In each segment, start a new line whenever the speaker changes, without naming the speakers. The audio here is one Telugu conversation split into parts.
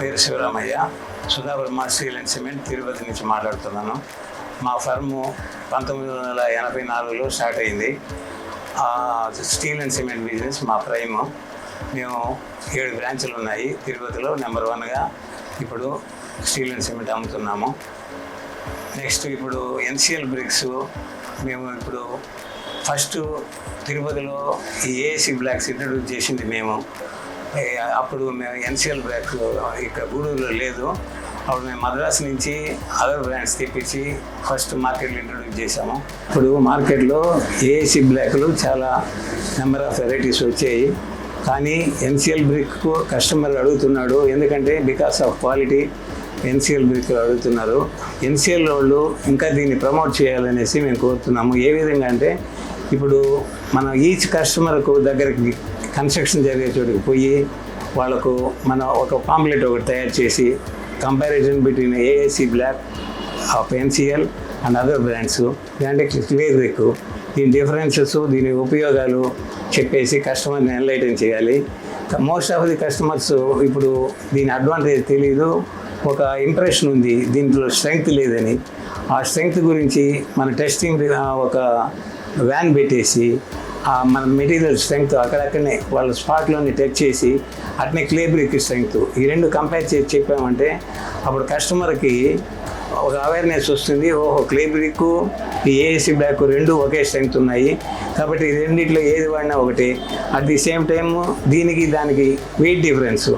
పేరు Sivaramayya. Sudhabrahma steel and cement Tirupati నుంచి మాట్లాడుతున్నాను. మా ఫర్ము 1984లో స్టార్ట్ అయింది. స్టీల్ అండ్ సిమెంట్ బిజినెస్ మా ప్రైము. మేము 7 బ్రాంచులు ఉన్నాయి. తిరుపతిలో నెంబర్ 1గా ఇప్పుడు స్టీల్ అండ్ సిమెంట్ అమ్ముతున్నాము. నెక్స్ట్ ఇప్పుడు ఎన్సిఎల్ బ్రిక్స్ మేము ఇప్పుడు ఫస్ట్ తిరుపతిలో ఈ ఏసీ బ్లాక్స్ ఇంట్రడ్యూస్ చేసింది మేము. అప్పుడు మేము ఎన్సిఎల్ బ్లాక్ ఇక్కడ గూడూరులో లేదు. అప్పుడు మేము మద్రాసు నుంచి అదర్ బ్రాండ్స్ తెప్పించి ఫస్ట్ మార్కెట్లో ఇంట్రడ్యూస్ చేసాము. ఇప్పుడు మార్కెట్లో ఏసీ బ్లాక్లు చాలా నెంబర్ ఆఫ్ వెరైటీస్ వచ్చాయి. కానీ ఎన్సిఎల్ బ్రిక్ కస్టమర్ అడుగుతున్నాడు. ఎందుకంటే because of quality NCL brick అడుగుతున్నారు. ఎన్సిఎల్ వాళ్ళు ఇంకా దీన్ని ప్రమోట్ చేయాలనేసి మేము కోరుతున్నాము. ఏ విధంగా అంటే ఇప్పుడు మనం ఈచ్ కస్టమర్కు దగ్గరికి కన్స్ట్రక్షన్ జరిగే చోటుకి పోయి వాళ్ళకు మనం ఒక పాంప్లెట్ ఒకటి తయారు చేసి comparison between ASC black of NCL and other brands అంటే క్లియర్ బ్రిక్, దీని డిఫరెన్సెస్, దీని ఉపయోగాలు చెప్పేసి కస్టమర్ని ఎన్లైటన్ చేయాలి. మోస్ట్ ఆఫ్ ది కస్టమర్స్ ఇప్పుడు దీని అడ్వాంటేజ్ తెలీదు. ఒక ఇంప్రెషన్ ఉంది దీంట్లో స్ట్రెంగ్త్ లేదని. ఆ స్ట్రెంగ్త్ గురించి మన టెస్టింగ్ ఒక వ్యాన్ పెట్టేసి మన మెటీరియల్ స్ట్రెంగ్త్ అక్కడక్కడనే వాళ్ళ స్పాట్లోని టెస్ట్ చేసి అట్నే క్లే బ్రిక్ స్ట్రెంగ్త్ ఈ రెండు కంపేర్ చేసి చెప్పామంటే అప్పుడు కస్టమర్కి ఒక అవేర్నెస్ వస్తుంది. ఓహో, క్లే బ్రిక్ ఈ ఏఎస్సి బ్లాక్ రెండు ఒకే స్ట్రెంగ్త్ ఉన్నాయి కాబట్టి ఈ రెండిట్లో ఏది వాడినా ఒకటి. అట్ ది సేమ్ టైమ్ దీనికి దానికి weight difference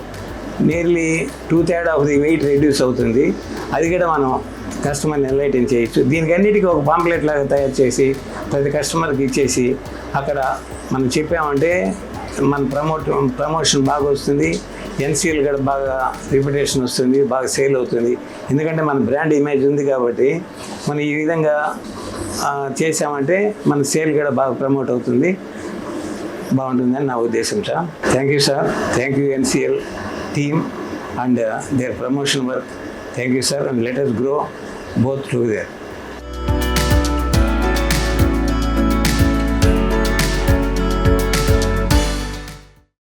nearly 2/3 of the weight reduce అవుతుంది. అది కూడా మనం కస్టమర్ని ఎన్లైటన్ చేయొచ్చు. దీనికి అన్నిటికీ ఒక పాంప్లెట్ లాగా తయారు చేసి ప్రతి కస్టమర్కి ఇచ్చేసి అక్కడ మనం చెప్పామంటే మన ప్రమోషన్ బాగా వస్తుంది. ఎన్సిఎల్ కూడా బాగా రిప్యుటేషన్ వస్తుంది, బాగా సేల్ అవుతుంది. ఎందుకంటే మన బ్రాండ్ ఇమేజ్ ఉంది కాబట్టి మనం ఈ విధంగా చేసామంటే మన సేల్ కూడా బాగా ప్రమోట్ అవుతుంది, బాగుంటుందని నా ఉద్దేశం sir. Thank you sir. Thank you NCL team and their promotion work. Thank you sir, and let us grow both together.